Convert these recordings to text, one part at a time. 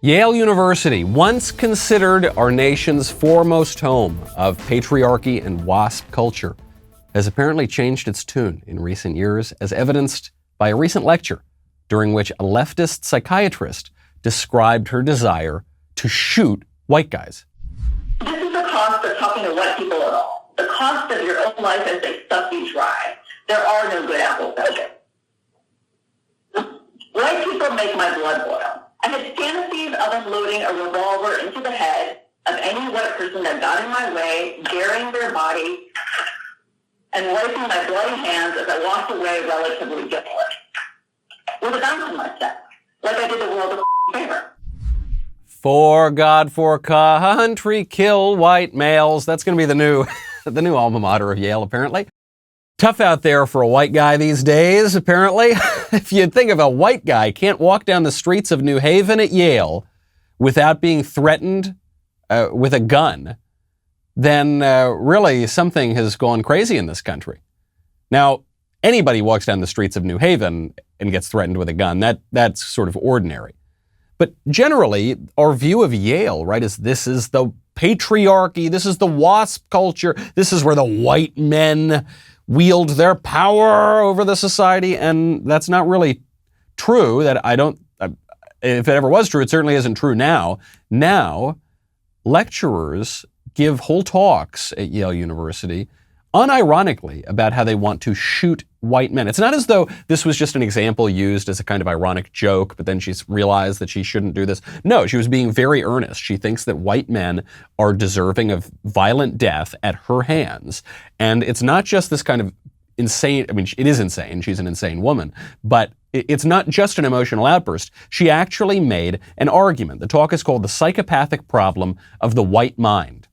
Yale University, once considered our nation's foremost home of patriarchy and WASP culture, has apparently changed its tune in recent years, as evidenced by a recent lecture during which a leftist psychiatrist described her desire to shoot white guys. This is the cost of talking to white people at all. The cost of your own life as they suck you dry. There are no good apples out there. White people make my blood boil. I had fantasies of unloading a revolver into the head of any white person that got in my way, burying their body, and wiping my bloody hands as I walked away relatively guiltless. With a gun in my step, like I did the world a favor. For God, for country, kill white males. That's going to be the new alma mater of Yale, apparently. Tough out there for a white guy these days, apparently. If you think of a white guy can't walk down the streets of New Haven at Yale without being threatened with a gun, then really something has gone crazy in this country. Now, anybody walks down the streets of New Haven and gets threatened with a gun, that's sort of ordinary. But generally, our view of Yale, right, is this is the patriarchy, this is the WASP culture, this is where the white men wield their power over the society, and that's not really true. If it ever was true, it certainly isn't true now. Now, lecturers give whole talks at Yale University unironically about how they want to shoot white men. It's not as though this was just an example used as a kind of ironic joke, but then she's realized that she shouldn't do this. No, she was being very earnest. She thinks that white men are deserving of violent death at her hands. And it's not just this kind of insane, I mean, it is insane. She's an insane woman, but it's not just an emotional outburst. She actually made an argument. The talk is called The Psychopathic Problem of the White Mind.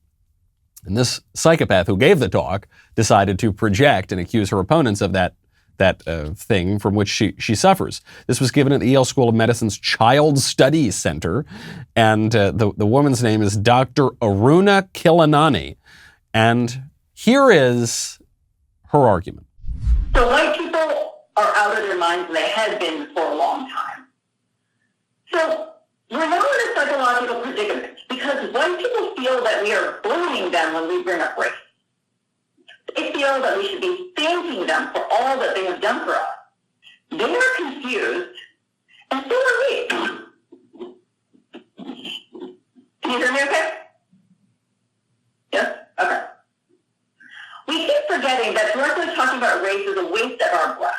And this psychopath who gave the talk decided to project and accuse her opponents of that thing from which she suffers. This was given at the Yale School of Medicine's Child Studies Center, and the woman's name is Dr. Aruna Khilanani. And here is her argument. So white people are out of their minds, and they have been for a long time. So we're now in a psychological predicament because white people feel that we are bullying them when we bring up race. They feel that we should be thanking them for all that they have done for us. They are confused, and so are we. Can you hear me okay? Yes? Okay. We keep forgetting that directly talking about race is a waste of our breath.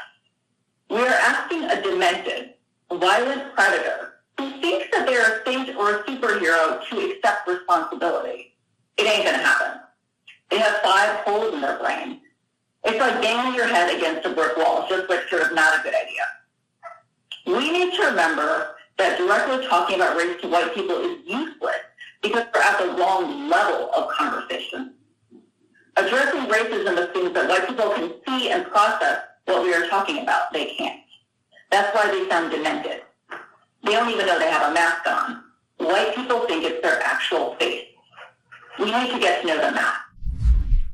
We are asking a demented, violent predator who thinks that they're a saint or a superhero to accept responsibility. It ain't gonna happen. They have 5 holes in their brain. It's like banging your head against a brick wall. It's just like sort of not a good idea. We need to remember that directly talking about race to white people is useless because we're at the wrong level of conversation. Addressing racism assumes that white people can see and process what we are talking about. They can't. That's why they sound demented. They don't even know they have a mask on. White people think it's their actual face. We need to get to know them now.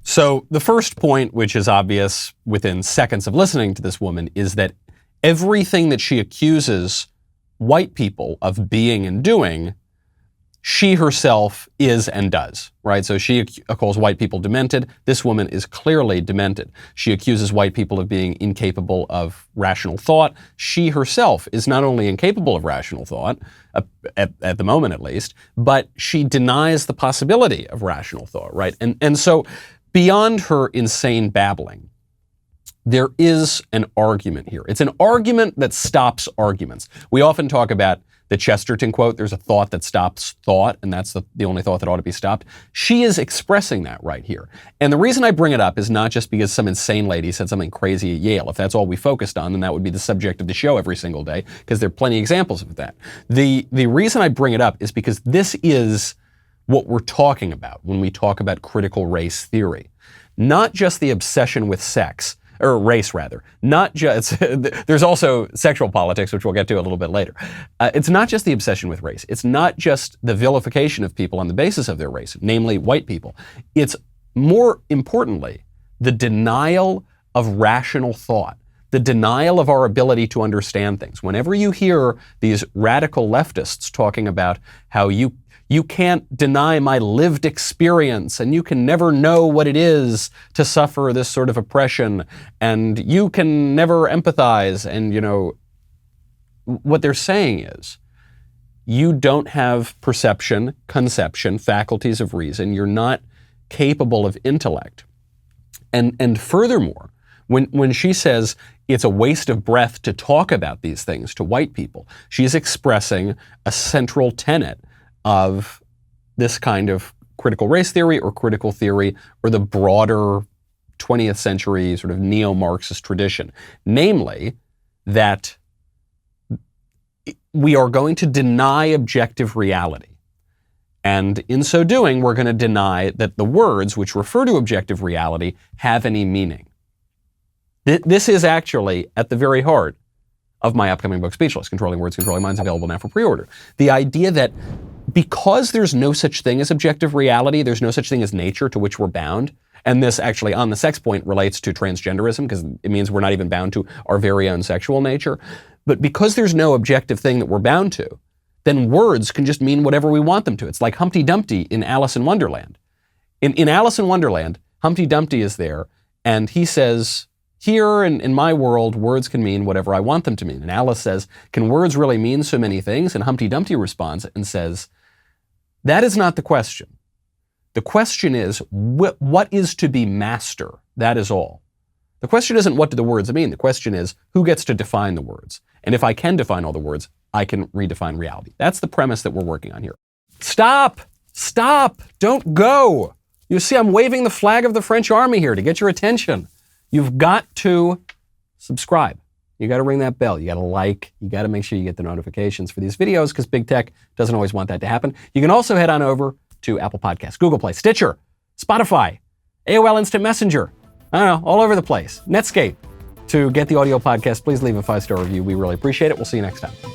So the first point, which is obvious within seconds of listening to this woman, is that everything that she accuses white people of being and doing, she herself is and does, right? So she calls white people demented. This woman is clearly demented. She accuses white people of being incapable of rational thought. She herself is not only incapable of rational thought, at the moment at least, but she denies the possibility of rational thought, right? And so beyond her insane babbling, there is an argument here. It's an argument that stops arguments. We often talk about the Chesterton quote, there's a thought that stops thought, and that's the only thought that ought to be stopped. She is expressing that right here. And the reason I bring it up is not just because some insane lady said something crazy at Yale. If that's all we focused on, then that would be the subject of the show every single day, because there are plenty of examples of that. The reason I bring it up is because this is what we're talking about when we talk about critical race theory. Not just the obsession with sex, or race rather. Not just, there's also sexual politics, which we'll get to a little bit later. It's not just the obsession with race. It's not just the vilification of people on the basis of their race, namely white people. It's more importantly, the denial of rational thought. the denial of our ability to understand things. Whenever you hear these radical leftists talking about how you can't deny my lived experience, and you can never know what it is to suffer this sort of oppression, and you can never empathize, and what they're saying is, you don't have perception, conception, faculties of reason. You're not capable of intellect. And furthermore, when she says it's a waste of breath to talk about these things to white people, she's expressing a central tenet of this kind of critical race theory or critical theory or the broader 20th century sort of neo-Marxist tradition, namely that we are going to deny objective reality. And in so doing, we're going to deny that the words which refer to objective reality have any meaning. This is actually at the very heart of my upcoming book, Speechless, Controlling Words, Controlling Minds, available now for pre-order. The idea that because there's no such thing as objective reality, there's no such thing as nature to which we're bound, and this actually, on the sex point, relates to transgenderism, because it means we're not even bound to our very own sexual nature. But because there's no objective thing that we're bound to, then words can just mean whatever we want them to. It's like Humpty Dumpty in Alice in Wonderland. In Alice in Wonderland, Humpty Dumpty is there, and he says, here in my world, words can mean whatever I want them to mean. And Alice says, can words really mean so many things? And Humpty Dumpty responds and says, that is not the question. The question is, what is to be master? That is all. The question isn't what do the words mean? The question is, who gets to define the words? And if I can define all the words, I can redefine reality. That's the premise that we're working on here. Stop! Stop! Don't go! You see, I'm waving the flag of the French army here to get your attention. You've got to subscribe. You got to ring that bell. You got to like. You got to make sure you get the notifications for these videos, because big tech doesn't always want that to happen. You can also head on over to Apple Podcasts, Google Play, Stitcher, Spotify, AOL Instant Messenger, I don't know, all over the place. Netscape. To get the audio podcast, please leave a 5-star review. We really appreciate it. We'll see you next time.